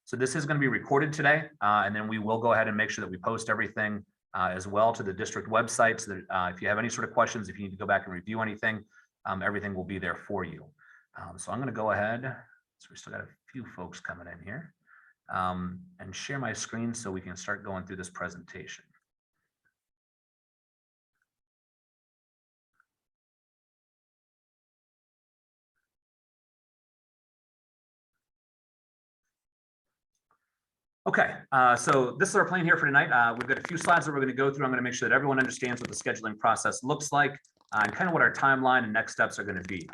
So this is going to be recorded today, and then we will go ahead and make sure that we post everything as well to the district website, so that if you have any sort of questions, if you need to go back and review anything, everything will be there for you. So I'm going to go ahead, so we still got a few folks coming in here, and share my screen so we can start going through this presentation. Okay, so this is our plan here for tonight. We've got a few slides that we're going to go through. I'm going to make sure that everyone understands what the scheduling process looks like and kind of what our timeline and next steps are going to be.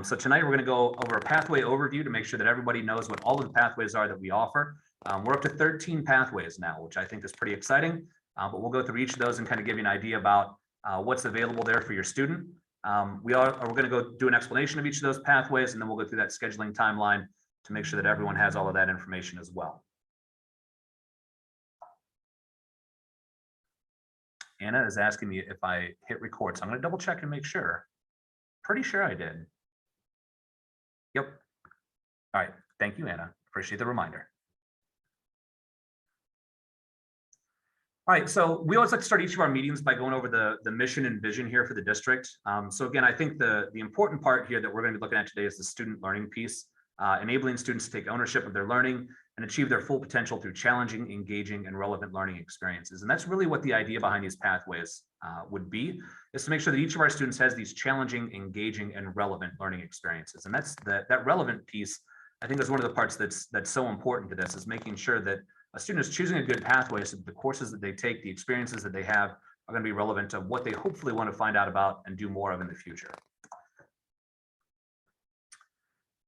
So tonight we're going to go over a pathway overview to make sure that everybody knows what all of the pathways are that we offer. We're up to 13 pathways now, which I think is pretty exciting, but we'll go through each of those and kind of give you an idea about what's available there for your student. We're going to go do an explanation of each of those pathways, and then we'll go through that scheduling timeline to make sure that everyone has all of that information as well. Anna is asking me if I hit record, so I'm going to double check and make sure. Pretty sure I did. Yep. All right. Thank you, Anna. Appreciate the reminder. All right. So we always like to start each of our meetings by going over the mission and vision here for the district. So again, I think the important part here that we're going to be looking at today is the student learning piece, enabling students to take ownership of their learning and achieve their full potential through challenging, engaging, and relevant learning experiences. And that's really what the idea behind these pathways would be, is to make sure that each of our students has these challenging, engaging, and relevant learning experiences. And that's that relevant piece, I think, is one of the parts that's so important to this, is making sure that a student is choosing a good pathway so that the courses that they take, the experiences that they have, are going to be relevant to what they hopefully want to find out about and do more of in the future.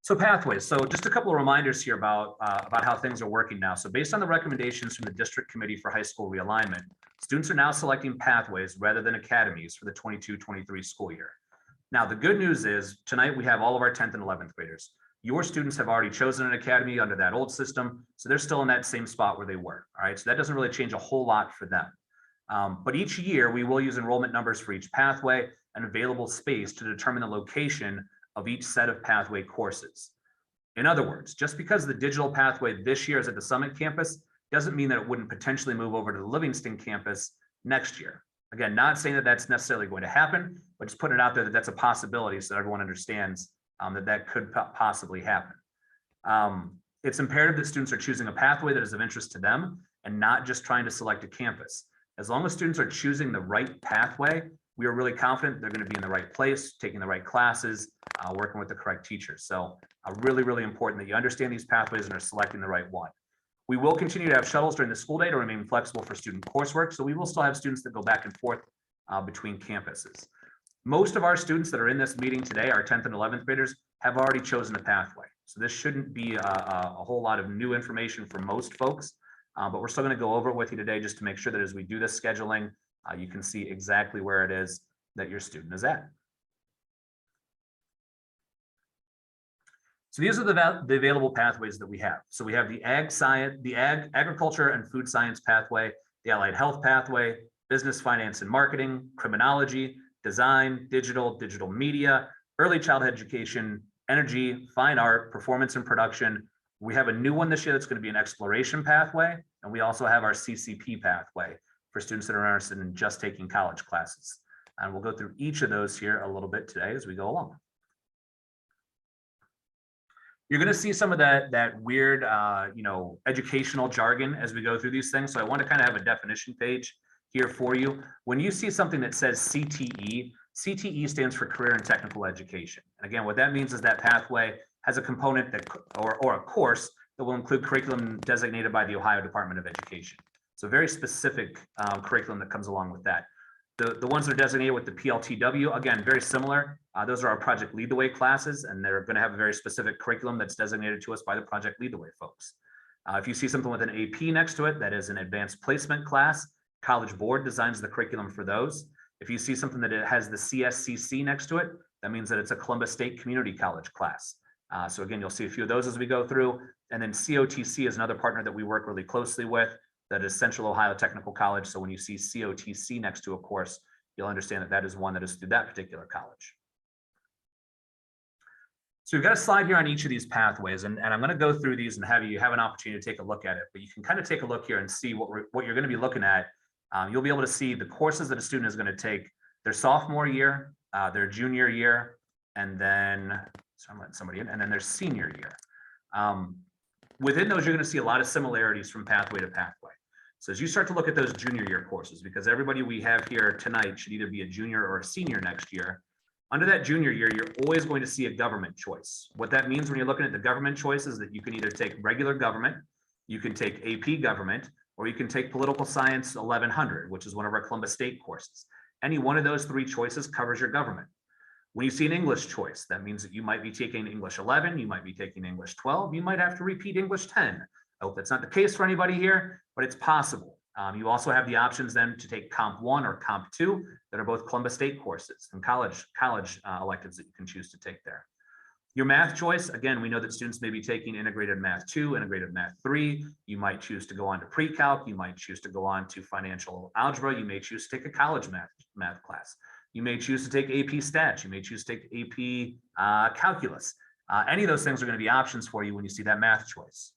So pathways. So just a couple of reminders here about how things are working now. So based on the recommendations from the District Committee for High School Realignment, students are now selecting pathways rather than academies for the 22-23 school year. Now, the good news is tonight we have all of our 10th and 11th graders. Your students have already chosen an academy under that old system, so they're still in that same spot where they were. All right, so that doesn't really change a whole lot for them. But each year we will use enrollment numbers for each pathway and available space to determine the location of each set of pathway courses. In other words, just because the digital pathway this year is at the Summit campus doesn't mean that it wouldn't potentially move over to the Livingston campus next year. Again, not saying that that's necessarily going to happen, but just putting it out there that that's a possibility so that everyone understands that could possibly happen. It's imperative that students are choosing a pathway that is of interest to them and not just trying to select a campus. As long as students are choosing the right pathway, we are really confident they're going to be in the right place, taking the right classes, working with the correct teachers. So really, really important that you understand these pathways and are selecting the right one. We will continue to have shuttles during the school day to remain flexible for student coursework. So we will still have students that go back and forth between campuses. Most of our students that are in this meeting today, our 10th and 11th graders, have already chosen a pathway. So this shouldn't be a whole lot of new information for most folks, but we're still going to go over it with you today just to make sure that as we do this scheduling, you can see exactly where it is that your student is at. So these are the available pathways that we have. So we have the agriculture and food science pathway, the allied health pathway, business, finance, and marketing, criminology, design, digital media, early childhood education, energy, fine art, performance and production. We have a new one this year that's going to be an exploration pathway, and we also have our CCP pathway for students that are interested in just taking college classes. And we'll go through each of those here a little bit today as we go along. You're going to see some of that weird, educational jargon as we go through these things. So I want to kind of have a definition page here for you. When you see something that says CTE, CTE stands for Career and Technical Education. And again, what that means is that pathway has a component that, or a course that will include curriculum designated by the Ohio Department of Education. So very specific curriculum that comes along with that. The ones that are designated with the PLTW, again, very similar. Those are our Project Lead the Way classes, and they're going to have a very specific curriculum that's designated to us by the Project Lead the Way folks. If you see something with an AP next to it, that is an advanced placement class. College Board designs the curriculum for those. If you see something that it has the CSCC next to it, that means that it's a Columbus State Community College class. So again, you'll see a few of those as we go through. And then COTC is another partner that we work really closely with. That is Central Ohio Technical College. So when you see COTC next to a course, you'll understand that that is one that is through that particular college. So we've got a slide here on each of these pathways, and I'm going to go through these and have you have an opportunity to take a look at it. But you can kind of take a look here and see what you're going to be looking at. You'll be able to see the courses that a student is going to take their sophomore year, their junior year, and then so I'm letting somebody in, and then their senior year. Within those, you're going to see a lot of similarities from pathway to pathway. So as you start to look at those junior year courses, because everybody we have here tonight should either be a junior or a senior next year. Under that junior year, you're always going to see a government choice. What that means when you're looking at the government choice is that you can either take regular government, you can take AP government, or you can take political science 1100, which is one of our Columbus State courses. Any one of those three choices covers your government. When you see an English choice, that means that you might be taking English 11, you might be taking English 12, you might have to repeat English 10. I hope that's not the case for anybody here, but it's possible. You also have the options then to take Comp 1 or Comp 2 that are both Columbus State courses and college electives that you can choose to take there. Your math choice, again, we know that students may be taking Integrated Math 2, Integrated Math 3. You might choose to go on to pre-calc. You might choose to go on to financial algebra. You may choose to take a college math class. You may choose to take AP Stats. You may choose to take AP Calculus. Any of those things are going to be options for you when you see that math choice.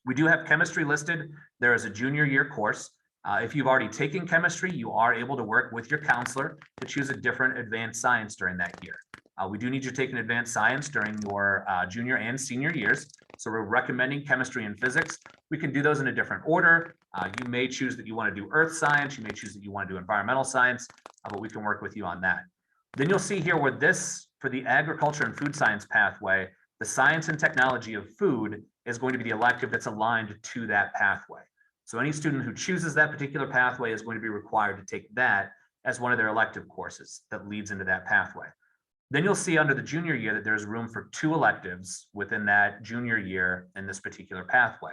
We do have chemistry listed. There is a junior year course. If you've already taken chemistry, you are able to work with your counselor to choose a different advanced science during that year. We do need you to take an advanced science during your junior and senior years. So we're recommending chemistry and physics. We can do those in a different order. You may choose that you want to do earth science. You may choose that you want to do environmental science, but we can work with you on that. Then you'll see here where this, for the agriculture and food science pathway, the science and technology of food is going to be the elective that's aligned to that pathway. So any student who chooses that particular pathway is going to be required to take that as one of their elective courses that leads into that pathway. Then you'll see under the junior year that there's room for 2 electives within that junior year in this particular pathway.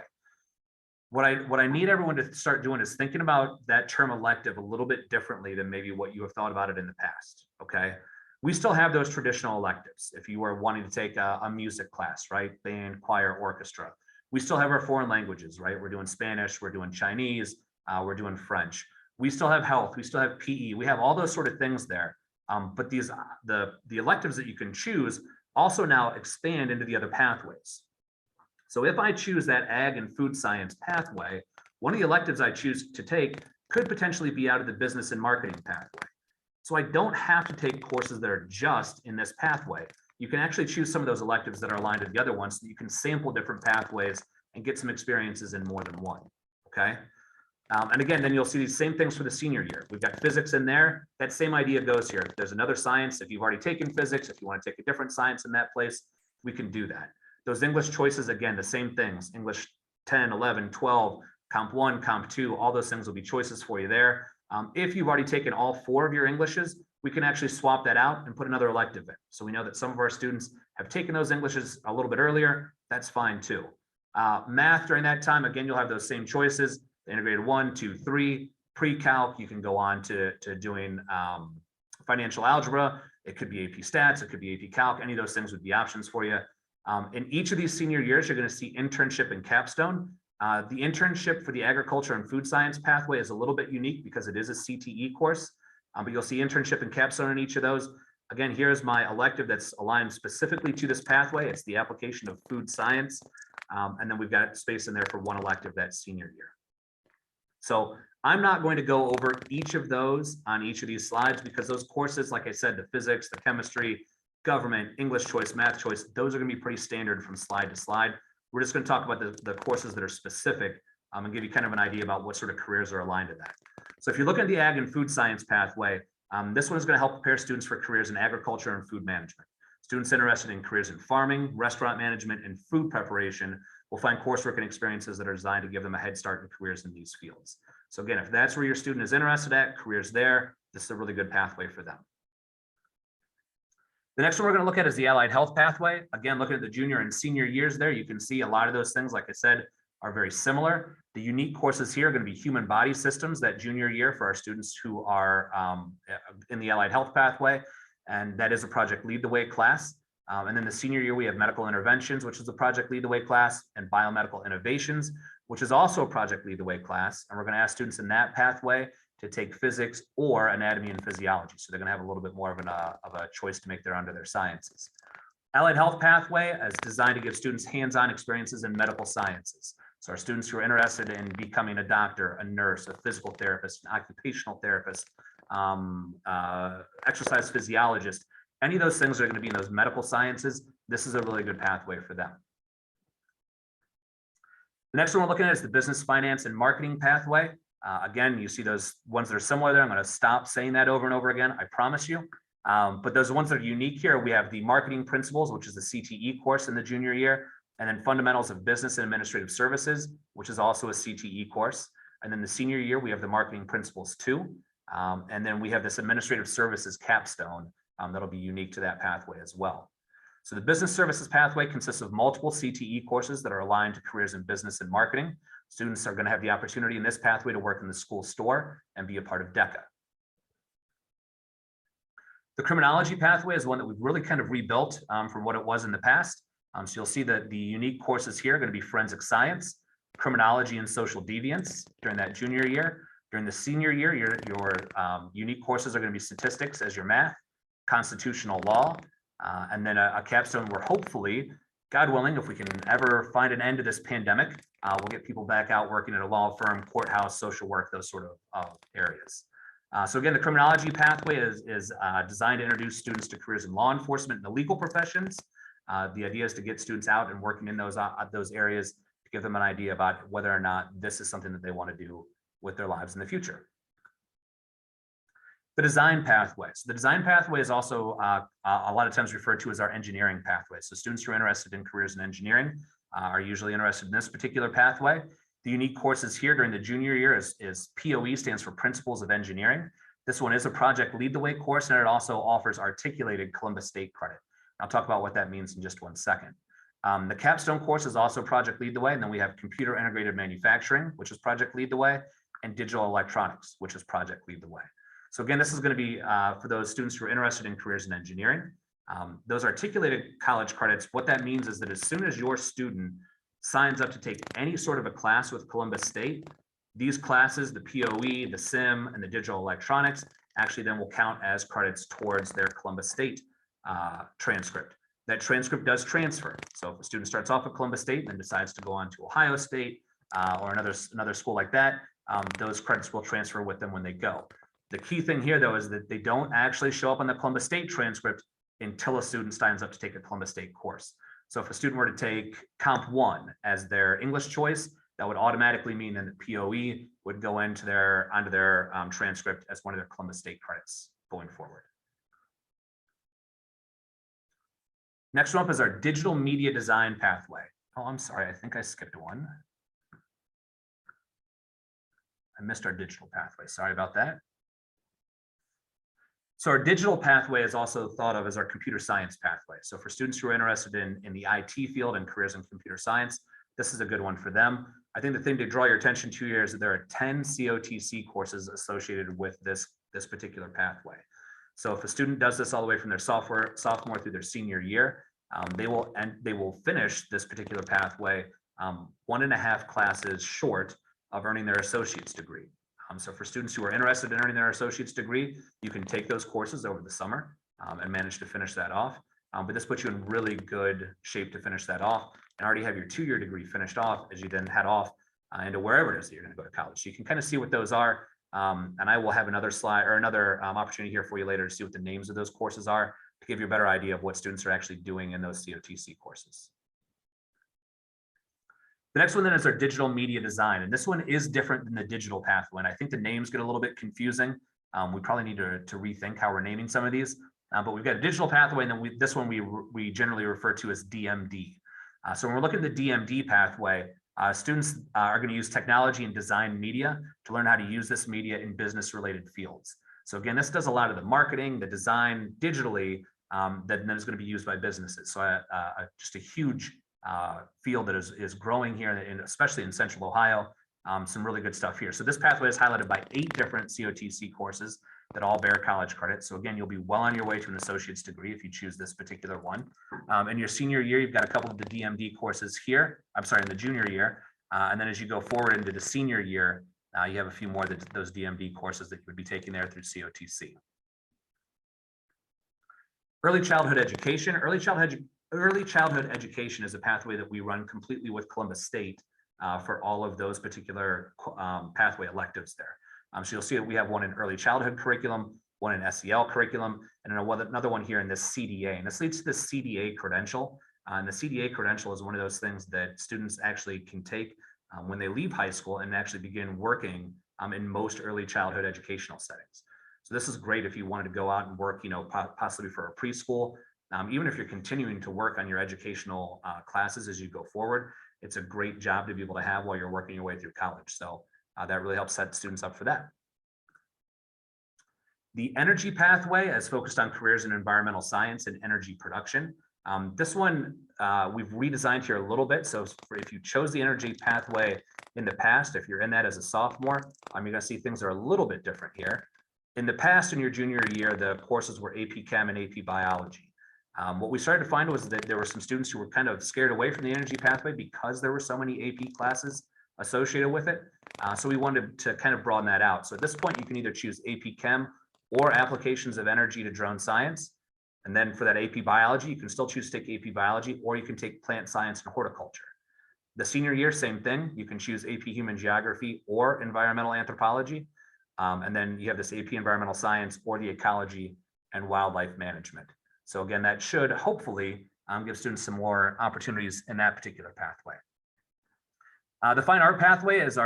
What I need everyone to start doing is thinking about that term elective a little bit differently than maybe what you have thought about it in the past, okay? We still have those traditional electives. If you are wanting to take a music class, right? Band, choir, orchestra. We still have our foreign languages, right? We're doing Spanish, we're doing Chinese, we're doing French. We still have health, we still have PE. We have all those sort of things there. But the electives that you can choose also now expand into the other pathways. So if I choose that ag and food science pathway, one of the electives I choose to take could potentially be out of the business and marketing pathway. So I don't have to take courses that are just in this pathway. You can actually choose some of those electives that are aligned to the other ones so that you can sample different pathways and get some experiences in more than one, okay? And again, then you'll see these same things for the senior year. We've got physics in there. That same idea goes here. If there's another science, if you've already taken physics, if you want to take a different science in that place, we can do that. Those English choices, again, the same things, English 10, 11, 12, Comp 1, Comp 2, all those things will be choices for you there. If you've already taken all 4 of your Englishes, we can actually swap that out and put another elective in. So we know that some of our students have taken those Englishes a little bit earlier. That's fine too. Math during that time, again, you'll have those same choices. Integrated 1, 2, 3, pre-calc, you can go on to doing financial algebra. It could be AP Stats, it could be AP Calc. Any of those things would be options for you. In each of these senior years, you're going to see internship and capstone. The internship for the agriculture and food science pathway is a little bit unique because it is a CTE course, but you'll see internship and capstone in each of those. Again, here's my elective that's aligned specifically to this pathway. It's the application of food science. And then we've got space in there for one elective that senior year. So I'm not going to go over each of those on each of these slides because those courses, like I said, the physics, the chemistry, government, English choice, math choice, those are going to be pretty standard from slide to slide. We're just going to talk about the courses that are specific and give you kind of an idea about what sort of careers are aligned to that. So if you're looking at the ag and food science pathway, this one is going to help prepare students for careers in agriculture and food management. Students interested in careers in farming, restaurant management, and food preparation will find coursework and experiences that are designed to give them a head start in careers in these fields. So again, if that's where your student is interested at, careers there, this is a really good pathway for them. The next one we're going to look at is the allied health pathway. Again, looking at the junior and senior years there, you can see a lot of those things, like I said, are very similar. The unique courses here are going to be human body systems that junior year for our students who are in the allied health pathway. And that is a project lead the way class. And then the senior year, we have medical interventions, which is a project lead the way class, and biomedical innovations, which is also a project lead the way class. And we're going to ask students in that pathway to take physics or anatomy and physiology. So they're going to have a little bit more of a choice to make there under their sciences. Allied health pathway is designed to give students hands-on experiences in medical sciences. So our students who are interested in becoming a doctor, a nurse, a physical therapist, an occupational therapist, exercise physiologist, any of those things are going to be in those medical sciences. This is a really good pathway for them. The next one we're looking at is the business, finance, and marketing pathway. Again, you see those ones that are similar there. I'm going to stop saying that over and over again, I promise you. But those ones that are unique here, we have the marketing principles, which is the CTE course in the junior year, and then fundamentals of business and administrative services, which is also a CTE course. And then the senior year, we have the marketing principles 2. And then we have this administrative services capstone that'll be unique to that pathway as well. So the business services pathway consists of multiple CTE courses that are aligned to careers in business and marketing. Students are going to have the opportunity in this pathway to work in the school store and be a part of DECA. The criminology pathway is one that we've really kind of rebuilt from what it was in the past. So you'll see that the unique courses here are going to be forensic science, criminology, and social deviance during that junior year. During the senior year, your unique courses are going to be statistics as your math, constitutional law, and then a capstone where hopefully, God willing, if we can ever find an end to this pandemic, we'll get people back out working at a law firm, courthouse, social work, those sort of areas. So again, the criminology pathway is designed to introduce students to careers in law enforcement and the legal professions. The idea is to get students out and working in those areas to give them an idea about whether or not this is something that they want to do with their lives in the future. The design pathway. So the design pathway is also a lot of times referred to as our engineering pathway. So students who are interested in careers in engineering are usually interested in this particular pathway. The unique courses here during the junior year is POE, stands for Principles of Engineering. This one is a Project Lead the Way course, and it also offers articulated Columbus State credit. I'll talk about what that means in just one second. The capstone course is also Project Lead the Way, and then we have Computer Integrated Manufacturing, which is Project Lead the Way, and Digital Electronics, which is Project Lead the Way. So again, this is going to be for those students who are interested in careers in engineering. Those articulated college credits, what that means is that as soon as your student signs up to take any sort of a class with Columbus State, these classes, the POE, the SIM, and the digital electronics, actually then will count as credits towards their Columbus State transcript. That transcript does transfer. So if a student starts off at Columbus State and then decides to go on to Ohio State or another school like that, those credits will transfer with them when they go. The key thing here, though, is that they don't actually show up on the Columbus State transcript until a student signs up to take a Columbus State course. So if a student were to take Comp 1 as their English choice, that would automatically mean that the POE would go onto their transcript as one of their Columbus State credits going forward. Next one up is our digital media design pathway. Oh, I'm sorry, I think I skipped one. I missed our digital pathway, sorry about that. So our digital pathway is also thought of as our computer science pathway. So for students who are interested in the IT field and careers in computer science, this is a good one for them. I think the thing to draw your attention to here is that there are 10 COTC courses associated with this particular pathway. So if a student does this all the way from their sophomore through their senior year, they will finish this particular pathway 1.5 classes short of earning their associate's degree. So for students who are interested in earning their associate's degree, you can take those courses over the summer and manage to finish that off. But this puts you in really good shape to finish that off and already have your 2-year degree finished off as you then head off into wherever it is that you're going to go to college. So you can kind of see what those are. And I will have another slide or another opportunity here for you later to see what the names of those courses are to give you a better idea of what students are actually doing in those COTC courses. The next one then is our digital media design. And this one is different than the digital pathway. And I think the names get a little bit confusing. We probably need to rethink how we're naming some of these. But we've got a digital pathway, and then this one we generally refer to as DMD. So when we're looking at the DMD pathway, students are going to use technology and design media to learn how to use this media in business-related fields. So again, this does a lot of the marketing, the design digitally that then is going to be used by businesses. So just a huge field that is growing here, especially in Central Ohio. Some really good stuff here. So this pathway is highlighted by 8 different COTC courses that all bear college credit. So again, you'll be well on your way to an associate's degree if you choose this particular one. In your senior year, you've got a couple of the DMD courses here. I'm sorry, in the junior year. And then as you go forward into the senior year, you have a few more of those DMD courses that you would be taking there through COTC. Early childhood education. Early childhood early childhood education is a pathway that we run completely with Columbus State for all of those particular pathway electives there. So you'll see that we have one in early childhood curriculum, one in SEL curriculum, and another one here in this CDA. And this leads to the CDA credential. And the CDA credential is one of those things that students actually can take when they leave high school and actually begin working in most early childhood educational settings. So this is great if you wanted to go out and work, possibly for a preschool. Even if you're continuing to work on your educational classes as you go forward, it's a great job to be able to have while you're working your way through college. So that really helps set students up for that. The energy pathway is focused on careers in environmental science and energy production. This one we've redesigned here a little bit. So if you chose the energy pathway in the past, if you're in that as a sophomore, you're going to see things are a little bit different here. In the past, in your junior year, the courses were AP Chem and AP Biology. What we started to find was that there were some students who were kind of scared away from the energy pathway because there were so many AP classes associated with it. So we wanted to kind of broaden that out. So at this point, you can either choose AP Chem or Applications of Energy to Drone Science. And then for that AP Biology, you can still choose to take AP Biology, or you can take Plant Science and Horticulture. The senior year, same thing. You can choose AP Human Geography or Environmental Anthropology. And then you have this AP Environmental Science or the Ecology and Wildlife Management. So again, that should hopefully give students some more opportunities in that particular pathway. The Fine Art pathway is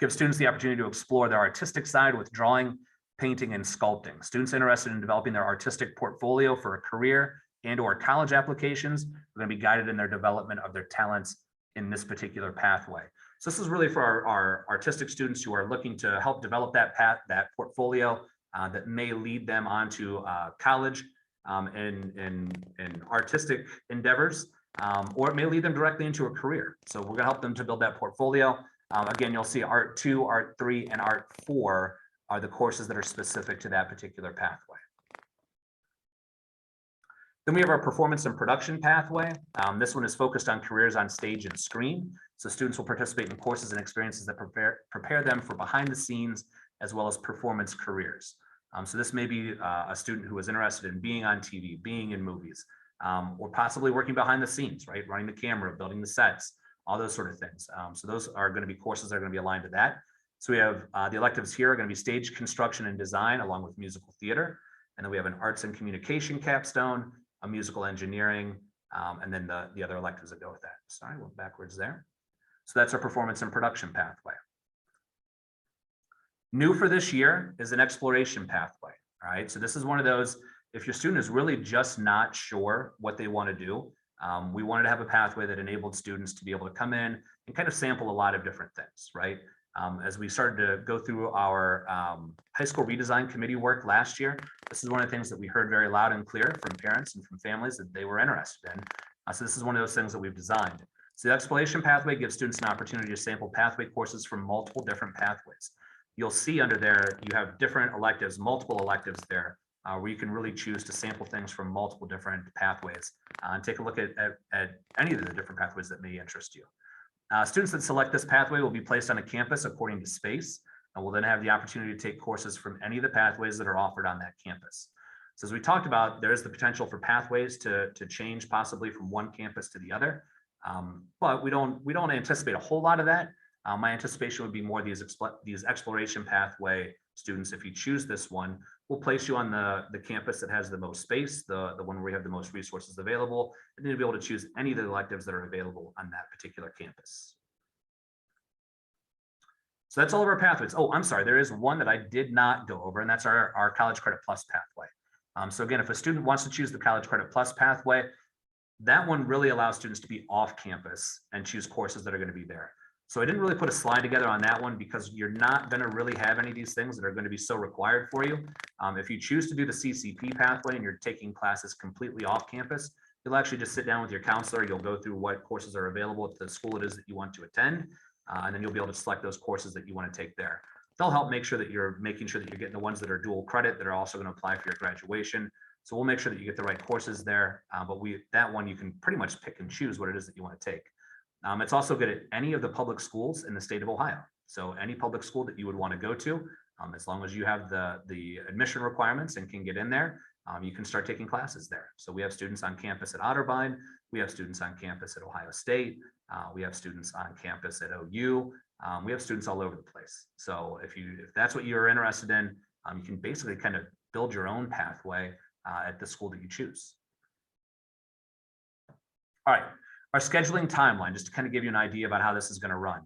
gives students the opportunity to explore their artistic side with drawing, painting, and sculpting. Students interested in developing their artistic portfolio for a career and/or college applications are going to be guided in their development of their talents in this particular pathway. So this is really for our artistic students who are looking to help develop that portfolio that may lead them onto college in artistic endeavors, or it may lead them directly into a career. So we're going to help them to build that portfolio. Again, you'll see Art 2, Art 3, and Art 4 are the courses that are specific to that particular pathway. Then we have our performance and production pathway. This one is focused on careers on stage and screen. So students will participate in courses and experiences that prepare them for behind the scenes as well as performance careers. So this may be a student who is interested in being on TV, being in movies, or possibly working behind the scenes, right? Running the camera, building the sets, all those sort of things. So those are going to be courses that are going to be aligned to that. So we have the electives here are going to be stage construction and design along with musical theater. And then we have an arts and communication capstone, a musical engineering, and then the other electives that go with that. Sorry, went backwards there. So that's our performance and production pathway. New for this year is an exploration pathway. All right, so this is one of those, if your student is really just not sure what they want to do, we wanted to have a pathway that enabled students to be able to come in and kind of sample a lot of different things, right? As we started to go through our high school redesign committee work last year, this is one of the things that we heard very loud and clear from parents and from families that they were interested in. So this is one of those things that we've designed. So the exploration pathway gives students an opportunity to sample pathway courses from multiple different pathways. You'll see under there, you have different electives, multiple electives there, where you can really choose to sample things from multiple different pathways and take a look at any of the different pathways that may interest you. Students that select this pathway will be placed on a campus according to space, and will then have the opportunity to take courses from any of the pathways that are offered on that campus. So as we talked about, there is the potential for pathways to change possibly from one campus to the other, but we don't anticipate a whole lot of that. My anticipation would be more these exploration pathway students. If you choose this one, we'll place you on the campus that has the most space, the one where we have the most resources available, and then you'll be able to choose any of the electives that are available on that particular campus. So that's all of our pathways. Oh, I'm sorry, there is one that I did not go over, and that's our College Credit Plus pathway. So again, if a student wants to choose the College Credit Plus pathway, that one really allows students to be off campus and choose courses that are going to be there. So I didn't really put a slide together on that one because you're not going to really have any of these things that are going to be so required for you. If you choose to do the CCP pathway and you're taking classes completely off campus, you'll actually just sit down with your counselor. You'll go through what courses are available at the school it is that you want to attend, and then you'll be able to select those courses that you want to take there. They'll help make sure that you're getting the ones that are dual credit that are also going to apply for your graduation. So we'll make sure that you get the right courses there, but that one you can pretty much pick and choose what it is that you want to take. It's also good at any of the public schools in the state of Ohio. So any public school that you would want to go to, as long as you have the admission requirements and can get in there, you can start taking classes there. So we have students on campus at Otterbein, we have students on campus at Ohio State, we have students on campus at OU, we have students all over the place. So if that's what you're interested in, you can basically kind of build your own pathway at the school that you choose. All right, our scheduling timeline, just to kind of give you an idea about how this is going to run.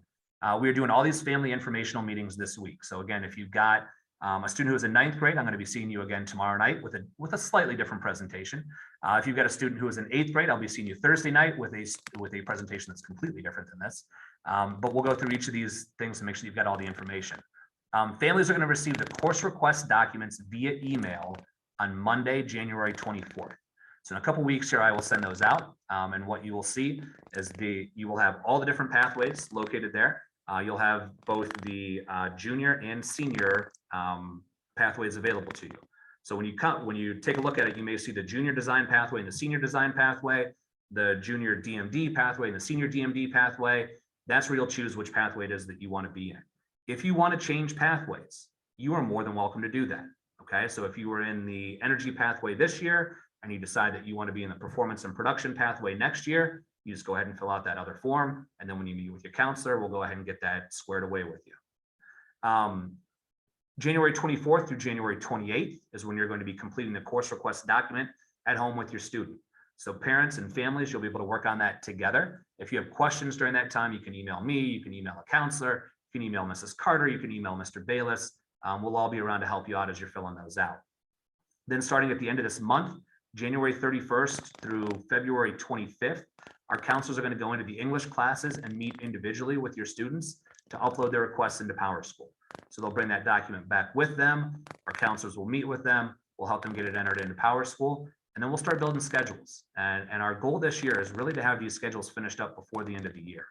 We're doing all these family informational meetings this week. So again, if you've got a student who is in 9th grade, I'm going to be seeing you again tomorrow night with a slightly different presentation. If you've got a student who is in 8th grade, I'll be seeing you Thursday night with a presentation that's completely different than this. But we'll go through each of these things to make sure you've got all the information. Families are going to receive the course request documents via email on Monday, January 24th. So in a couple weeks here, I will send those out. And what you will see is you will have all the different pathways located there. You'll have both the junior and senior pathways available to you. So when you take a look at it, you may see the junior design pathway and the senior design pathway, the junior DMD pathway and the senior DMD pathway. That's where you'll choose which pathway it is that you want to be in. If you want to change pathways, you are more than welcome to do that. Okay, so if you were in the energy pathway this year and you decide that you want to be in the performance and production pathway next year, you just go ahead and fill out that other form. And then when you meet with your counselor, we'll go ahead and get that squared away with you. January 24th through January 28th is when you're going to be completing the course request document at home with your student. So parents and families, you'll be able to work on that together. If you have questions during that time, you can email me, you can email a counselor, you can email Mrs. Carter, you can email Mr. Bayless. We'll all be around to help you out as you're filling those out. Then starting at the end of this month, January 31st through February 25th, our counselors are going to go into the English classes and meet individually with your students to upload their requests into PowerSchool. So they'll bring that document back with them. Our counselors will meet with them. We'll help them get it entered into PowerSchool, and then we'll start building schedules. And our goal this year is really to have these schedules finished up before the end of the year.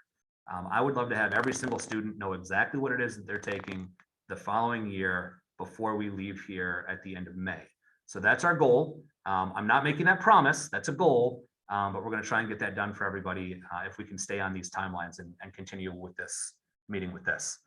I would love to have every single student know exactly what it is that they're taking the following year before we leave here at the end of May. So that's our goal. I'm not making that promise. That's a goal. But we're going to try and get that done for everybody if we can stay on these timelines and continue with this meeting with this.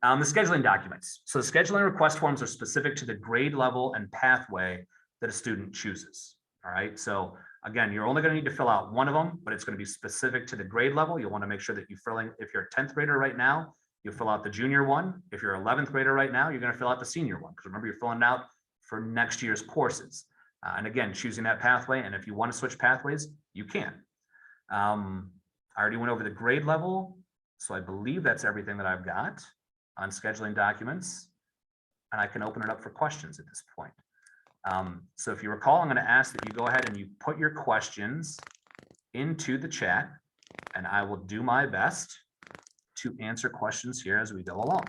The scheduling documents. So the scheduling request forms are specific to the grade level and pathway that a student chooses. All right. So again, you're only going to need to fill out one of them, but it's going to be specific to the grade level. You'll want to make sure that if you're a 10th grader right now, you fill out the junior one. If you're 11th grader right now, you're going to fill out the senior one. Because remember, you're filling it out for next year's courses. And again, choosing that pathway. And if you want to switch pathways, you can. I already went over the grade level. So I believe that's everything that I've got on scheduling documents. And I can open it up for questions at this point. So if you recall, I'm going to ask that you go ahead and you put your questions into the chat, and I will do my best to answer questions here as we go along.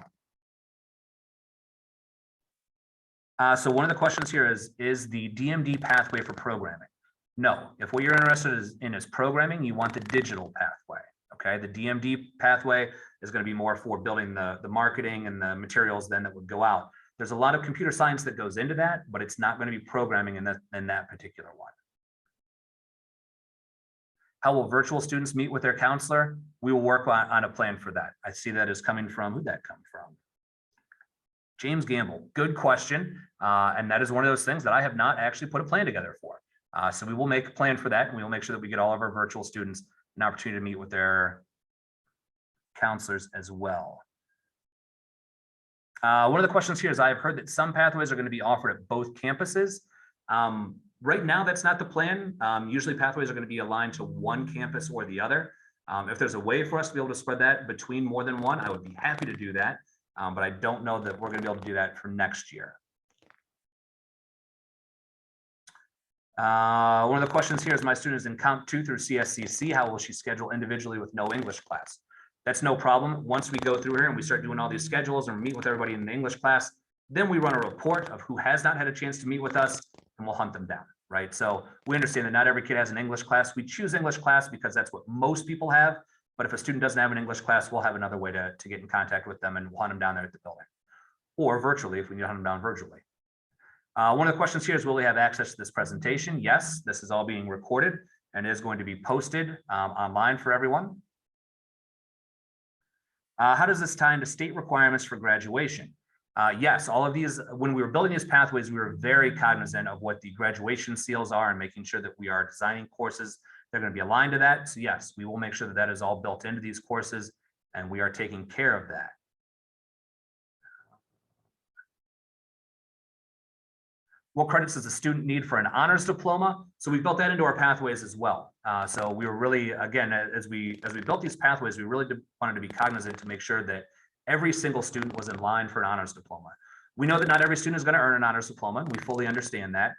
So one of the questions here is the DMD pathway for programming? No, if what you're interested in is programming, you want the digital pathway. Okay, the DMD pathway is going to be more for building the marketing and the materials then that would go out. There's a lot of computer science that goes into that, but it's not going to be programming in that particular one. How will virtual students meet with their counselor? We will work on a plan for that. I see that as coming from, who'd that come from? James Gamble, good question. And that is one of those things that I have not actually put a plan together for. So we will make a plan for that, and we will make sure that we get all of our virtual students an opportunity to meet with their counselors as well. One of the questions here is, I've heard that some pathways are going to be offered at both campuses. Right now, that's not the plan. Usually pathways are going to be aligned to one campus or the other. If there's a way for us to be able to spread that between more than one, I would be happy to do that. But I don't know that we're going to be able to do that for next year. One of the questions here is, my student is in Comp 2 through CSCC. How will she schedule individually with no English class? That's no problem. Once we go through here and we start doing all these schedules and meet with everybody in the English class, then we run a report of who has not had a chance to meet with us, and we'll hunt them down, right? So we understand that not every kid has an English class. We choose English class because that's what most people have. But if a student doesn't have an English class, we'll have another way to get in contact with them, and we'll hunt them down there at the building, or virtually if we need to hunt them down virtually. One of the questions here is, will we have access to this presentation? Yes, this is all being recorded and is going to be posted online for everyone. How does this tie into state requirements for graduation? Yes, all of these, when we were building these pathways, we were very cognizant of what the graduation seals are and making sure that we are designing courses that are going to be aligned to that. So yes, we will make sure that that is all built into these courses and we are taking care of that. What credits does a student need for an honors diploma? So we built that into our pathways as well. So we were really, again, as we built these pathways, we really wanted to be cognizant to make sure that every single student was in line for an honors diploma. We know that not every student is going to earn an honors diploma. We fully understand that.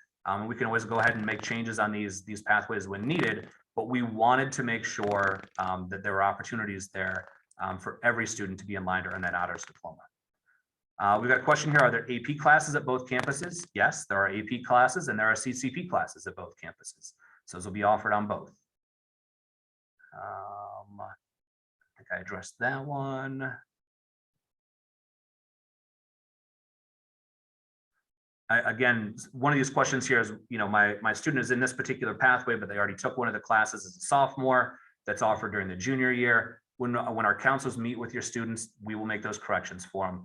We can always go ahead and make changes on these pathways when needed, but we wanted to make sure that there were opportunities there for every student to be in line to earn that honors diploma. We've got a question here. Are there AP classes at both campuses? Yes, there are AP classes and there are CCP classes at both campuses. So those will be offered on both. I think I addressed that one. Again, one of these questions here is, my student is in this particular pathway, but they already took one of the classes as a sophomore that's offered during the junior year. When our counselors meet with your students, we will make those corrections for them.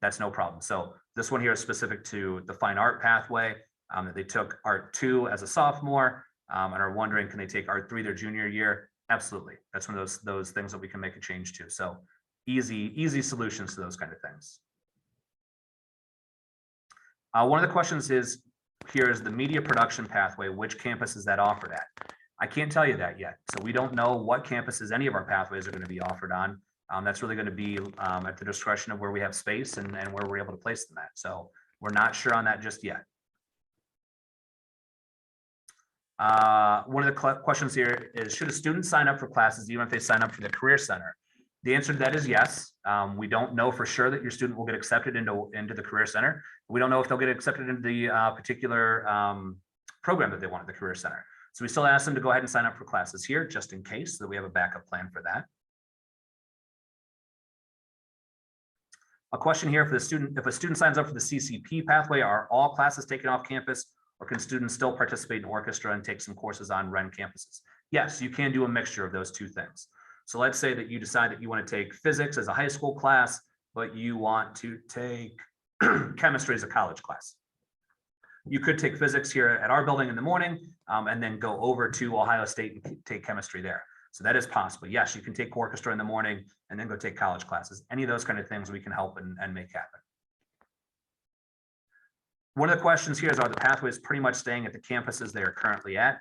That's no problem. So this one here is specific to the fine art pathway that they took Art 2 as a sophomore and are wondering, can they take Art 3 their junior year? Absolutely. That's one of those things that we can make a change to. So easy solutions to those kind of things. One of the questions is, here is the media production pathway. Which campus is that offered at? I can't tell you that yet. So we don't know what campuses any of our pathways are going to be offered on. That's really going to be at the discretion of where we have space and where we're able to place them at. So we're not sure on that just yet. One of the questions here is, should a student sign up for classes even if they sign up for the Career Center? The answer to that is yes. We don't know for sure that your student will get accepted into the Career Center. We don't know if they'll get accepted into the particular program that they want at the Career Center. So we still ask them to go ahead and sign up for classes here just in case, so that we have a backup plan for that. A question here for the student: if a student signs up for the CCP pathway, are all classes taken off campus, or can students still participate in orchestra and take some courses on RHS campuses? Yes, you can do a mixture of those two things. So let's say that you decide that you want to take physics as a high school class, but you want to take chemistry as a college class. You could take physics here at our building in the morning and then go over to Ohio State and take chemistry there. So that is possible. Yes, you can take orchestra in the morning and then go take college classes. Any of those kind of things we can help and make happen. One of the questions here is, are the pathways pretty much staying at the campuses they are currently at?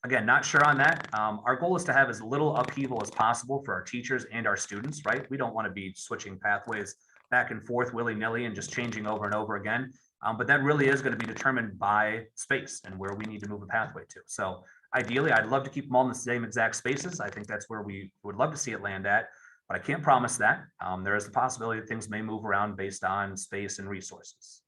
Again, not sure on that. Our goal is to have as little upheaval as possible for our teachers and our students, right? We don't want to be switching pathways back and forth willy-nilly and just changing over and over again. But that really is going to be determined by space and where we need to move a pathway to. So ideally, I'd love to keep them all in the same exact spaces. I think that's where we would love to see it land at, but I can't promise that. There is the possibility that things may move around based on space and resources.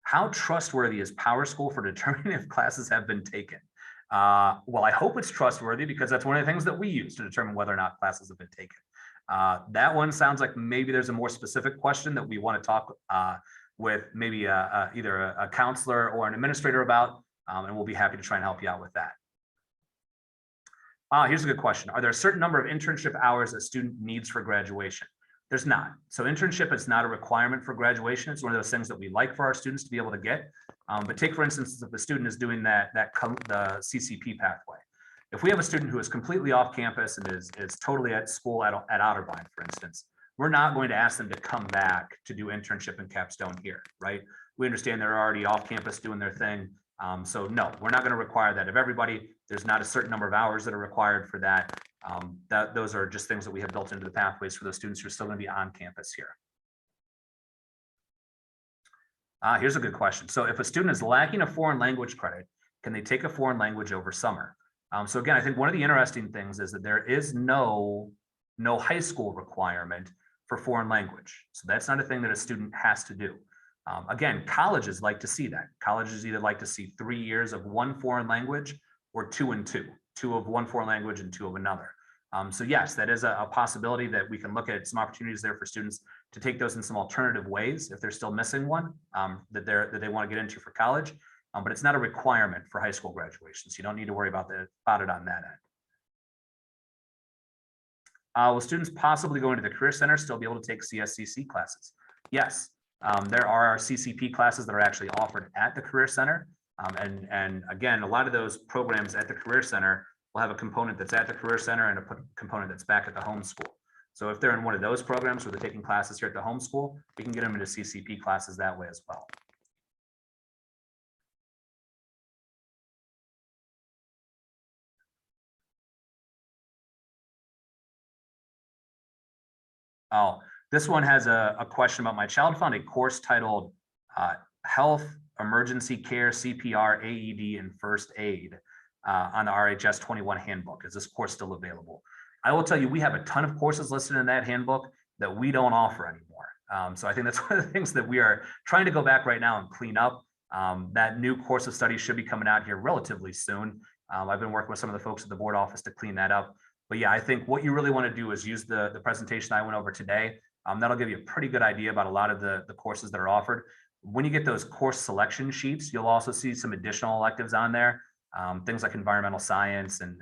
How trustworthy is PowerSchool for determining if classes have been taken? Well, I hope it's trustworthy, because that's one of the things that we use to determine whether or not classes have been taken. That one sounds like maybe there's a more specific question that we want to talk with maybe either a counselor or an administrator about, and we'll be happy to try and help you out with that. Here's a good question. Are there a certain number of internship hours a student needs for graduation? There's not. So internship is not a requirement for graduation. It's one of those things that we like for our students to be able to get. But take, for instance, if the student is doing the CCP pathway. If we have a student who is completely off campus and is totally at school at Otterbein, for instance, we're not going to ask them to come back to do internship and capstone here, right? We understand they're already off campus doing their thing. So no, we're not going to require that of everybody. There's not a certain number of hours that are required for that. Those are just things that we have built into the pathways for those students who are still going to be on campus here. Here's a good question. So if a student is lacking a foreign language credit, can they take a foreign language over summer? So again, I think one of the interesting things is that there is no high school requirement for foreign language. So that's not a thing that a student has to do. Again, colleges like to see that. Colleges either like to see 3 years of one foreign language or 2 and 2, 2 of one foreign language and 2 of another. So yes, that is a possibility that we can look at some opportunities there for students to take those in some alternative ways if they're still missing one that they want to get into for college. But it's not a requirement for high school graduation, so you don't need to worry about it on that end. Will students possibly going to the Career Center still be able to take CSCC classes? Yes, there are CCP classes that are actually offered at the Career Center. And again, a lot of those programs at the Career Center will have a component that's at the Career Center and a component that's back at the home school. So if they're in one of those programs where they're taking classes here at the home school, we can get them into CCP classes that way as well. Oh, this one has a question about my child found a course titled Health, Emergency Care, CPR, AED, and First Aid on the RHS 21 handbook. Is this course still available? I will tell you, we have a ton of courses listed in that handbook that we don't offer anymore. So I think that's one of the things that we are trying to go back right now and clean up. That new course of study should be coming out here relatively soon. I've been working with some of the folks at the board office to clean that up. But yeah, I think what you really want to do is use the presentation I went over today. That'll give you a pretty good idea about a lot of the courses that are offered. When you get those course selection sheets, you'll also see some additional electives on there, things like environmental science and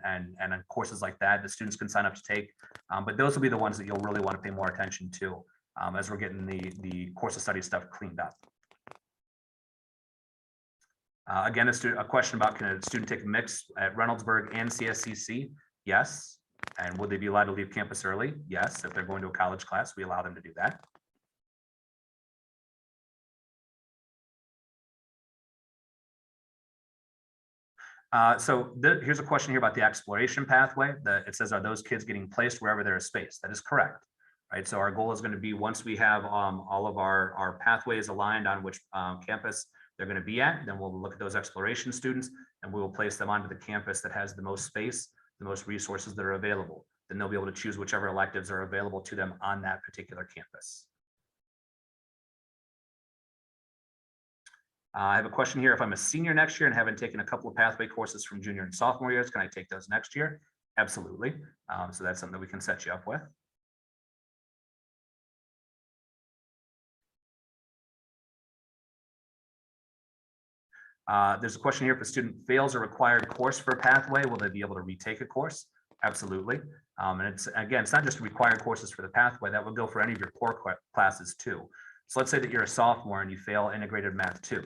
courses like that that students can sign up to take. But those will be the ones that you'll really want to pay more attention to as we're getting the course of study stuff cleaned up. Again, a question about, can a student take a mix at Reynoldsburg and CSCC? Yes. And would they be allowed to leave campus early? Yes. If they're going to a college class, we allow them to do that. Here's a question here about the exploration pathway. It says, are those kids getting placed wherever there is space? That is correct. Right. So our goal is going to be, once we have all of our pathways aligned on which campus they're going to be at, then we'll look at those exploration students and we will place them onto the campus that has the most space, the most resources that are available. Then they'll be able to choose whichever electives are available to them on that particular campus. I have a question here. If I'm a senior next year and haven't taken a couple of pathway courses from junior and sophomore years, can I take those next year? Absolutely. So that's something that we can set you up with. There's a question here. If a student fails a required course for a pathway, will they be able to retake a course? Absolutely. And it's not just required courses for the pathway. That would go for any of your core classes too. So let's say that you're a sophomore and you fail integrated math 2.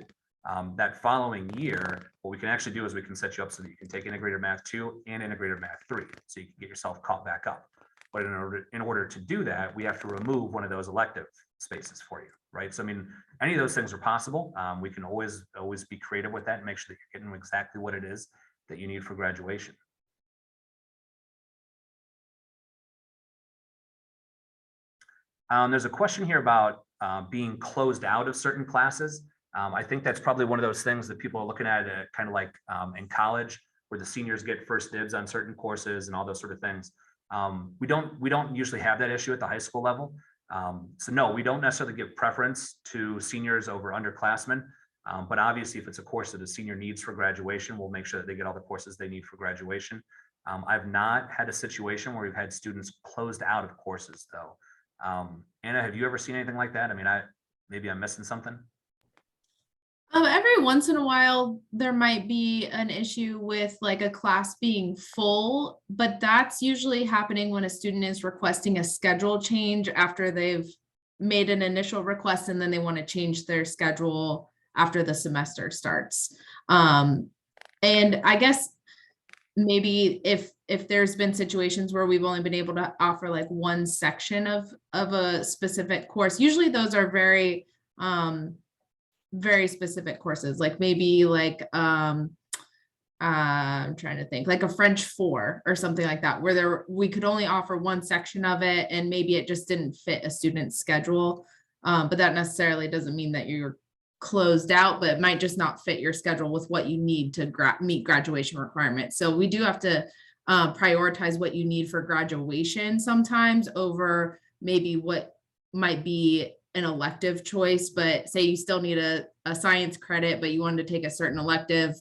That following year, what we can actually do is we can set you up so that you can take integrated math 2 and integrated math 3, so you can get yourself caught back up. But in order to do that, we have to remove one of those elective spaces for you, right? So I mean, any of those things are possible. We can always be creative with that and make sure that you're getting exactly what it is that you need for graduation. There's a question here about being closed out of certain classes. I think that's probably one of those things that people are looking at kind of like in college, where the seniors get first dibs on certain courses and all those sort of things. We don't usually have that issue at the high school level. So no, we don't necessarily give preference to seniors over underclassmen. But obviously, if it's a course that a senior needs for graduation, we'll make sure that they get all the courses they need for graduation. I've not had a situation where we've had students closed out of courses though. Anna, have you ever seen anything like that? I mean, maybe I'm missing something. Every once in a while, there might be an issue with like a class being full, but that's usually happening when a student is requesting a schedule change after they've made an initial request and then they want to change their schedule after the semester starts. And I guess maybe if there's been situations where we've only been able to offer like one section of a specific course, usually those are very specific courses, like maybe like I'm trying to think, like a French 4 or something like that, where we could only offer one section of it and maybe it just didn't fit a student's schedule. But that necessarily doesn't mean that you're closed out, but it might just not fit your schedule with what you need to meet graduation requirements. So we do have to prioritize what you need for graduation sometimes over maybe what might be an elective choice. But say you still need a science credit, but you wanted to take a certain elective,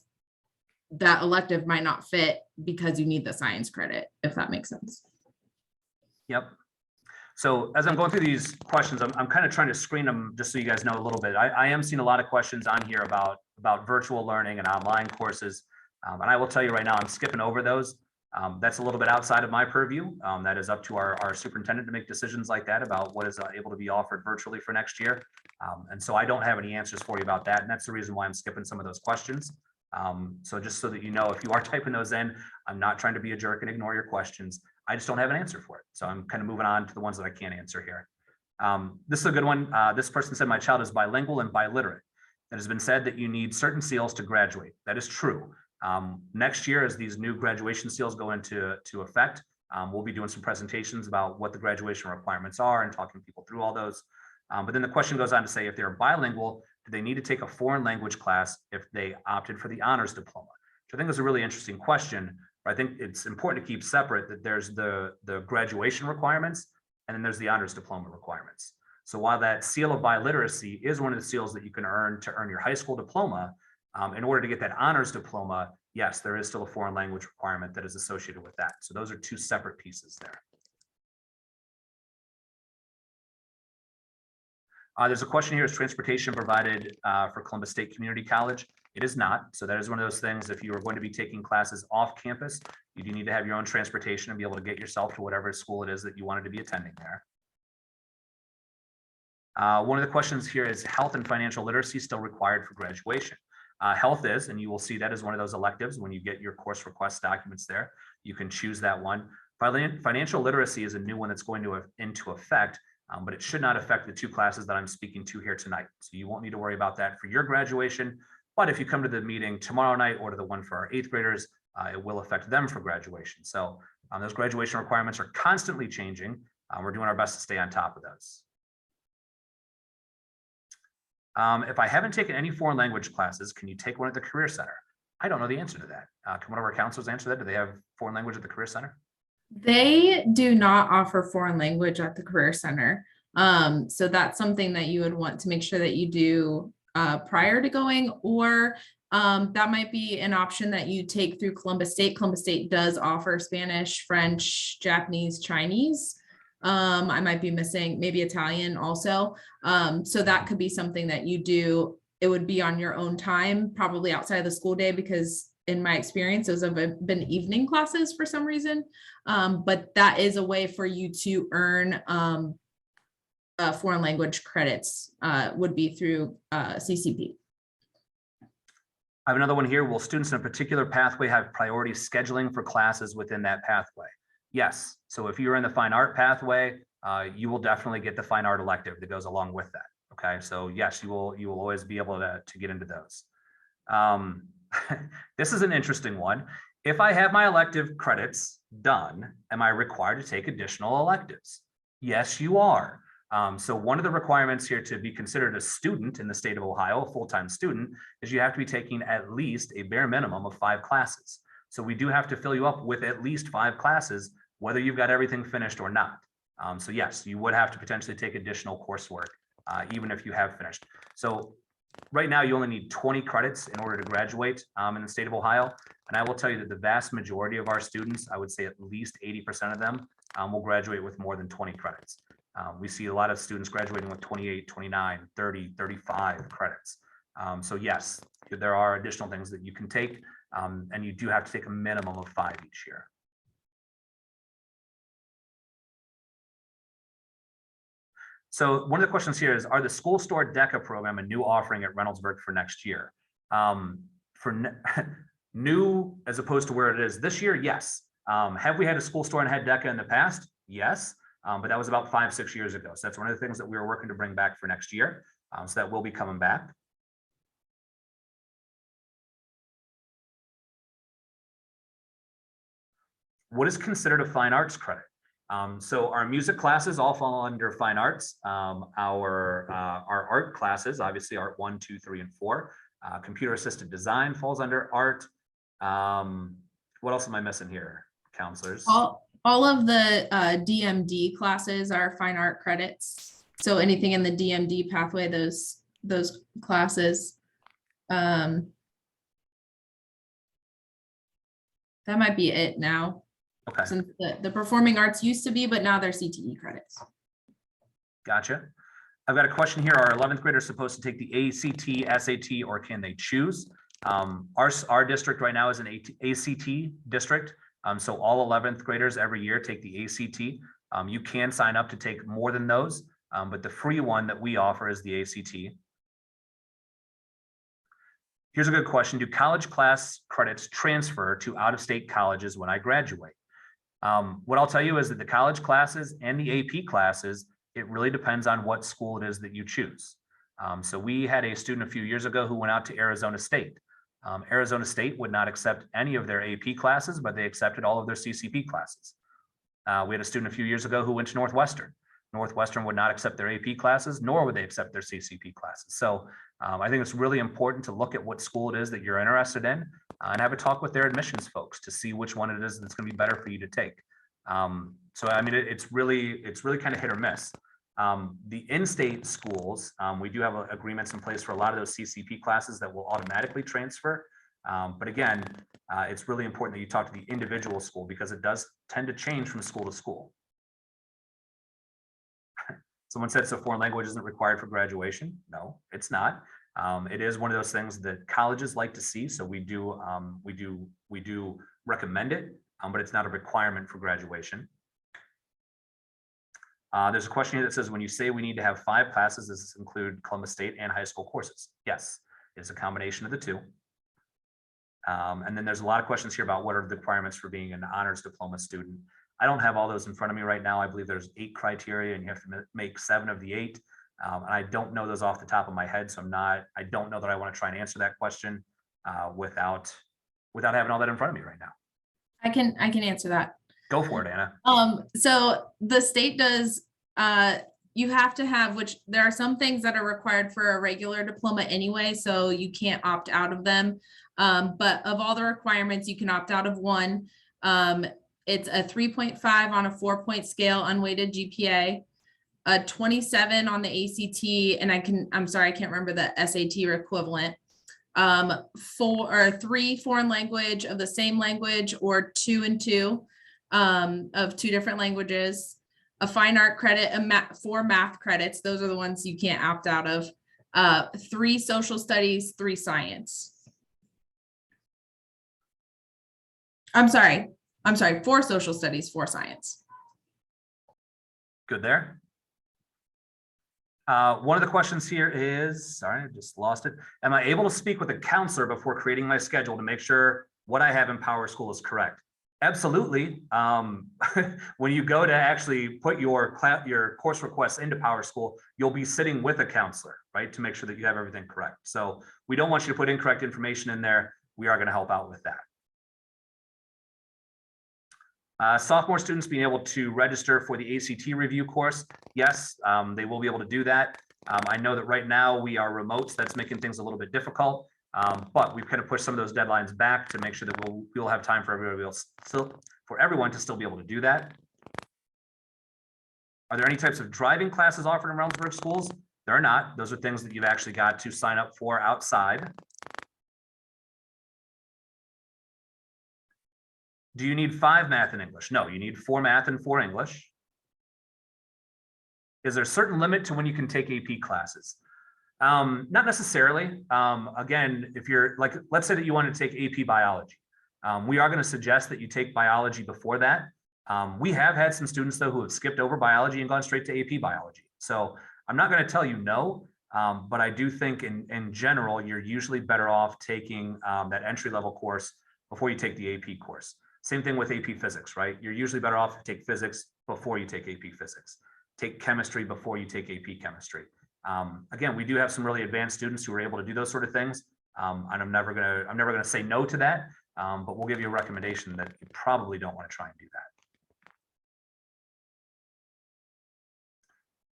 that elective might not fit because you need the science credit, if that makes sense. Yep. So as I'm going through these questions, I'm kind of trying to screen them just so you guys know a little bit. I am seeing a lot of questions on here about virtual learning and online courses. And I will tell you right now, I'm skipping over those. That's a little bit outside of my purview. That is up to our superintendent to make decisions like that about what is able to be offered virtually for next year. And so I don't have any answers for you about that. And that's the reason why I'm skipping some of those questions. So just so that you know, if you are typing those in, I'm not trying to be a jerk and ignore your questions. I just don't have an answer for it. So I'm kind of moving on to the ones that I can't answer here. This is a good one. This person said, my child is bilingual and biliterate. It has been said that you need certain seals to graduate. That is true. Next year, as these new graduation seals go into effect, we'll be doing some presentations about what the graduation requirements are and talking people through all those. But then the question goes on to say, if they're bilingual, do they need to take a foreign language class if they opted for the honors diploma? Which I think is a really interesting question. But I think it's important to keep separate that there's the graduation requirements and then there's the honors diploma requirements. So while that seal of biliteracy is one of the seals that you can earn to earn your high school diploma, in order to get that honors diploma, yes, there is still a foreign language requirement that is associated with that. So those are two separate pieces there. There's a question here, is transportation provided for Columbus State Community College? It is not. So that is one of those things, if you are going to be taking classes off campus, you do need to have your own transportation and be able to get yourself to whatever school it is that you wanted to be attending there. One of the questions here is, health and financial literacy still required for graduation? Health is, and you will see that as one of those electives when you get your course request documents there. You can choose that one. Financial literacy is a new one that's going to into effect, but it should not affect the two classes that I'm speaking to here tonight. So you won't need to worry about that for your graduation. But if you come to the meeting tomorrow night or to the one for our 8th graders, it will affect them for graduation. So those graduation requirements are constantly changing. We're doing our best to stay on top of those. If I haven't taken any foreign language classes, can you take one at the Career Center? I don't know the answer to that. Can one of our counselors answer that? Do they have foreign language at the Career Center? They do not offer foreign language at the Career Center. So that's something that you would want to make sure that you do prior to going, or that might be an option that you take through Columbus State. Columbus State does offer Spanish, French, Japanese, Chinese. I might be missing maybe Italian also. So that could be something that you do. It would be on your own time, probably outside of the school day, because in my experience, those have been evening classes for some reason. But that is a way for you to earn foreign language credits, would be through CCP. I have another one here. Will students in a particular pathway have priority scheduling for classes within that pathway? Yes. So if you're in the fine art pathway, you will definitely get the fine art elective that goes along with that. Okay. So yes, you will always be able to get into those. This is an interesting one. If I have my elective credits done, am I required to take additional electives? Yes, you are. So one of the requirements here to be considered a student in the state of Ohio, a full-time student, is you have to be taking at least a bare minimum of 5 classes. So we do have to fill you up with at least 5 classes, whether you've got everything finished or not. So yes, you would have to potentially take additional coursework, even if you have finished. So right now you only need 20 credits in order to graduate in the state of Ohio. And I will tell you that the vast majority of our students, I would say at least 80% of them, will graduate with more than 20 credits. We see a lot of students graduating with 28, 29, 30, 35 credits. So yes, there are additional things that you can take, and you do have to take a minimum of 5 each year. So one of the questions here is, are the school store DECA program a new offering at Reynoldsburg for next year? New as opposed to where it is this year? Yes. Have we had a school store and had DECA in the past? Yes. But that was about 5-6 years ago. So that's one of the things that we were working to bring back for next year. So that will be coming back. What is considered a fine arts credit? So our music classes all fall under fine arts. Our art classes, obviously art 1, 2, 3, and 4. Computer assisted design falls under art. What else am I missing here, counselors? All of the DMD classes are fine art credits. So anything in the DMD pathway, those classes. That might be it now. Okay. Since the performing arts used to be, but now they're CTE credits. Gotcha. I've got a question here. Are 11th graders supposed to take the ACT, SAT, or can they choose? Our district right now is an ACT district. So all 11th graders every year take the ACT. You can sign up to take more than those, but the free one that we offer is the ACT. Here's a good question. Do college class credits transfer to out-of-state colleges when I graduate? What I'll tell you is that the college classes and the AP classes, it really depends on what school it is that you choose. So we had a student a few years ago who went out to Arizona State. Arizona State would not accept any of their AP classes, but they accepted all of their CCP classes. We had a student a few years ago who went to Northwestern. Northwestern would not accept their AP classes, nor would they accept their CCP classes. So I think it's really important to look at what school it is that you're interested in and have a talk with their admissions folks to see which one it is that's going to be better for you to take. So I mean, it's really kind of hit or miss. The in-state schools, we do have agreements in place for a lot of those CCP classes that will automatically transfer. But again, it's really important that you talk to the individual school because it does tend to change from school to school. Someone said, so foreign language isn't required for graduation. No, it's not. It is one of those things that colleges like to see. So we do recommend it, but it's not a requirement for graduation. There's a question here that says, when you say we need to have 5 classes, does this include Columbus State and high school courses? Yes, it's a combination of the two. And then there's a lot of questions here about what are the requirements for being an honors diploma student. I don't have all those in front of me right now. I believe there's 8 criteria and you have to make 7 of the 8. And I don't know those off the top of my head. So I don't know that I want to try and answer that question without having all that in front of me right now. I can answer that. Go for it, Anna. So the state does, you have to have, which there are some things that are required for a regular diploma anyway, so you can't opt out of them. But of all the requirements, you can opt out of one. It's a 3.5 on a 4-point scale, unweighted GPA, a 27 on the ACT, and I'm sorry, I can't remember the SAT or equivalent. 4 or 3 foreign language of the same language, or 2 and 2 of 2 different languages, a fine art credit, 4 math credits. Those are the ones you can't opt out of. 3 social studies, 3 science. I'm sorry, 4 social studies, 4 science. Good there. One of the questions here is, sorry, I just lost it. Am I able to speak with a counselor before creating my schedule to make sure what I have in PowerSchool is correct? Absolutely. When you go to actually put your course requests into PowerSchool, you'll be sitting with a counselor, right, to make sure that you have everything correct. So we don't want you to put incorrect information in there. We are going to help out with that. Sophomore students being able to register for the ACT review course. Yes, they will be able to do that. I know that right now we are remote, so that's making things a little bit difficult. But we've kind of pushed some of those deadlines back to make sure that we'll have time for everybody else, for everyone to still be able to do that. Are there any types of driving classes offered in Reynoldsburg schools? There are not. Those are things that you've actually got to sign up for outside. Do you need 5 math and English? No, you need 4 math and 4 English. Is there a certain limit to when you can take AP classes? Not necessarily. Again, if you're like, let's say that you want to take AP biology. We are going to suggest that you take biology before that. We have had some students though who have skipped over biology and gone straight to AP biology. So I'm not going to tell you no, but I do think in general, you're usually better off taking that entry-level course before you take the AP course. Same thing with AP physics, right? You're usually better off to take physics before you take AP physics. Take chemistry before you take AP chemistry. Again, we do have some really advanced students who are able to do those sort of things. And I'm never gonna say no to that, but we'll give you a recommendation that you probably don't want to try and do that.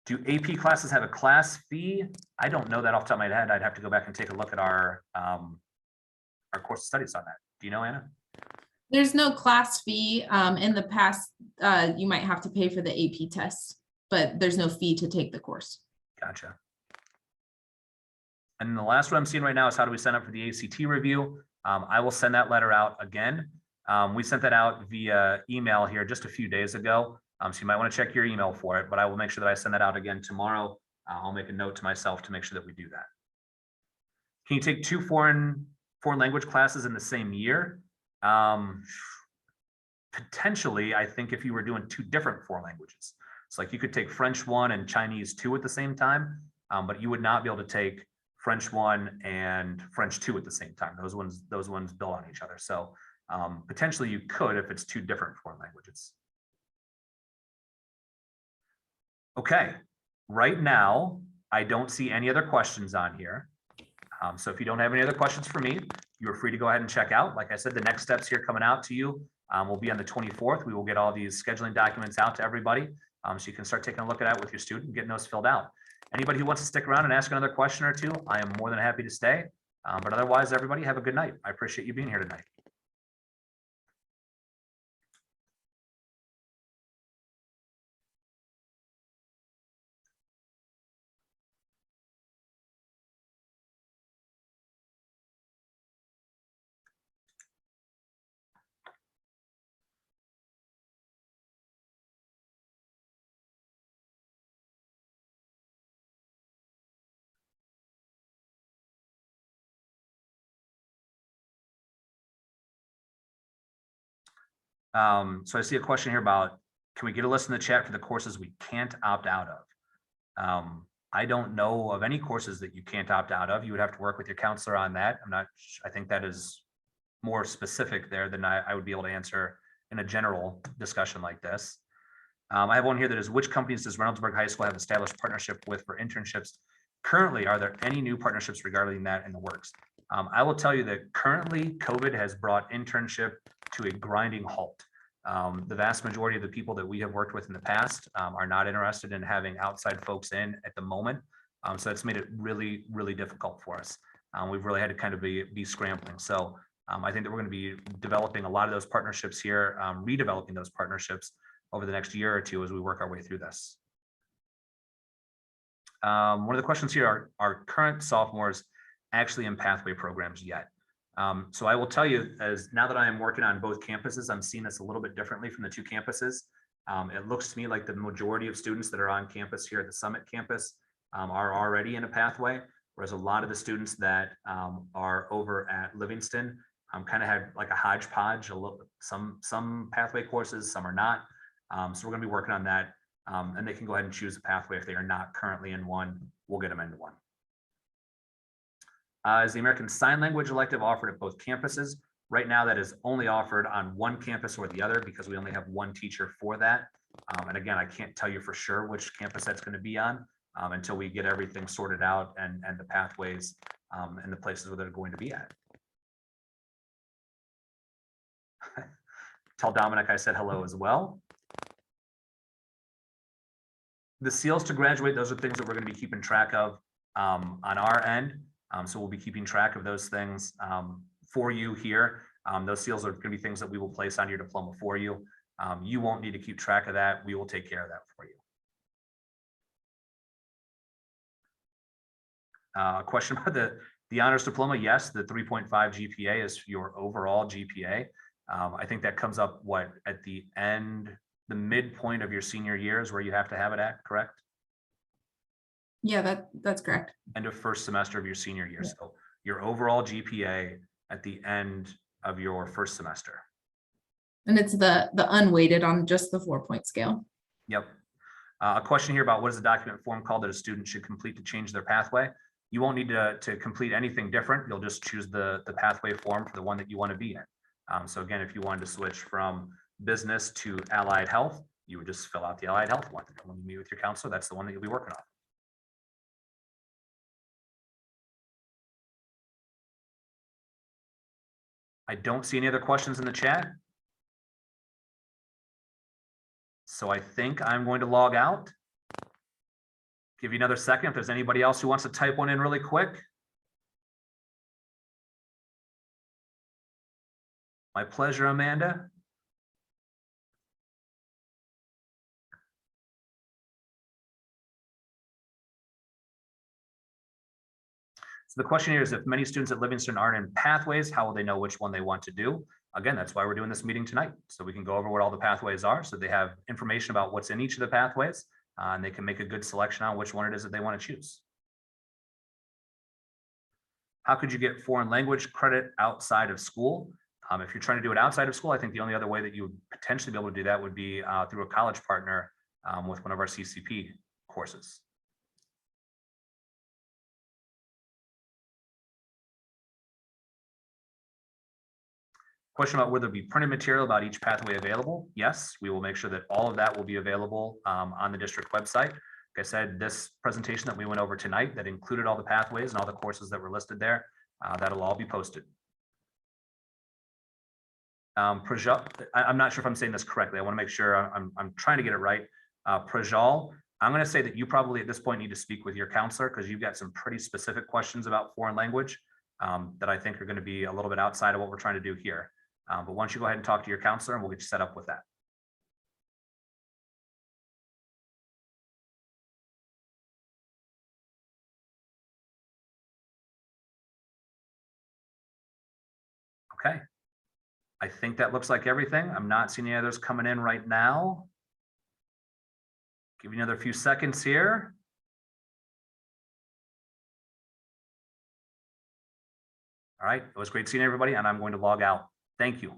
Do AP classes have a class fee? I don't know that off the top of my head. I'd have to go back and take a look at our course of studies on that. Do you know, Anna? There's no class fee. In the past, you might have to pay for the AP test, but there's no fee to take the course. Gotcha. And the last one I'm seeing right now is how do we sign up for the ACT review? I will send that letter out again. We sent that out via email here just a few days ago. So you might want to check your email for it, but I will make sure that I send that out again tomorrow. I'll make a note to myself to make sure that we do that. Can you take 2 foreign language classes in the same year? Potentially, I think if you were doing two different foreign languages, it's like you could take French 1 and Chinese 2 at the same time, but you would not be able to take French 1 and French 2 at the same time. Those ones build on each other. So potentially you could if it's two different foreign languages. Okay, right now, I don't see any other questions on here. So if you don't have any other questions for me, you are free to go ahead and check out. Like I said, the next steps here coming out to you will be on the 24th. We will get all these scheduling documents out to everybody. So you can start taking a look at it with your student and getting those filled out. Anybody who wants to stick around and ask another question or two, I am more than happy to stay. But otherwise, everybody have a good night. I appreciate you being here tonight. So I see a question here about, can we get a list in the chat for the courses we can't opt out of? I don't know of any courses that you can't opt out of. You would have to work with your counselor on that. I think that is more specific there than I would be able to answer in a general discussion like this. I have one here that is, which companies does Reynoldsburg High School have established partnership with for internships? Currently, are there any new partnerships regarding that in the works? I will tell you that currently COVID has brought internship to a grinding halt. The vast majority of the people that we have worked with in the past are not interested in having outside folks in at the moment. So that's made it really, really difficult for us. We've really had to kind of be scrambling. So I think that we're going to be developing a lot of those partnerships here, redeveloping those partnerships over the next year or two as we work our way through this. One of the questions here are current sophomores actually in pathway programs yet? So I will tell you, as now that I am working on both campuses, I'm seeing this a little bit differently from the two campuses. It looks to me like the majority of students that are on campus here at the Summit campus are already in a pathway, whereas a lot of the students that are over at Livingston kind of had like a hodgepodge, some pathway courses, some are not. So we're going to be working on that, and they can go ahead and choose a pathway if they are not currently in one. We'll get them into one. Is the American Sign Language elective offered at both campuses? Right now, that is only offered on one campus or the other because we only have one teacher for that. And again, I can't tell you for sure which campus that's going to be on until we get everything sorted out and the pathways and the places where they're going to be at. Tell Dominic I said hello as well. The seals to graduate, those are things that we're going to be keeping track of on our end. So we'll be keeping track of those things for you here. Those seals are going to be things that we will place on your diploma for you. You won't need to keep track of that. We will take care of that for you. A question about the honors diploma. Yes, the 3.5 GPA is your overall GPA. I think that comes up at the end, the midpoint of your senior year is where you have to have it at, correct? Yeah, that's correct. End of first semester of your senior year. Yeah. So your overall GPA at the end of your first semester. And it's the unweighted on just the 4-point scale. Yep. A question here about what is the document form called that a student should complete to change their pathway? You won't need to complete anything different. You'll just choose the pathway form for the one that you want to be in. So again, if you wanted to switch from business to allied health, you would just fill out the allied health one. And when you meet with your counselor, that's the one that you'll be working on. I don't see any other questions in the chat. So I think I'm going to log out. Give you another second if there's anybody else who wants to type one in really quick. My pleasure, Amanda. So the question here is, if many students at Livingston aren't in pathways, how will they know which one they want to do? Again, that's why we're doing this meeting tonight. So we can go over what all the pathways are. So they have information about what's in each of the pathways, and they can make a good selection on which one it is that they want to choose. How could you get foreign language credit outside of school? If you're trying to do it outside of school, I think the only other way that you would potentially be able to do that would be through a college partner with one of our CCP courses. Question about whether there be printed material about each pathway available. Yes, we will make sure that all of that will be available on the district website. Like I said, this presentation that we went over tonight that included all the pathways and all the courses that were listed there, that'll all be posted. I'm not sure if I'm saying this correctly. I want to make sure I'm trying to get it right. Prajal, I'm going to say that you probably at this point need to speak with your counselor because you've got some pretty specific questions about foreign language that I think are going to be a little bit outside of what we're trying to do here. But why don't you go ahead and talk to your counselor and we'll get you set up with that. Okay. I think that looks like everything. I'm not seeing any others coming in right now. Give you another few seconds here. All right, it was great seeing everybody, and I'm going to log out. Thank you.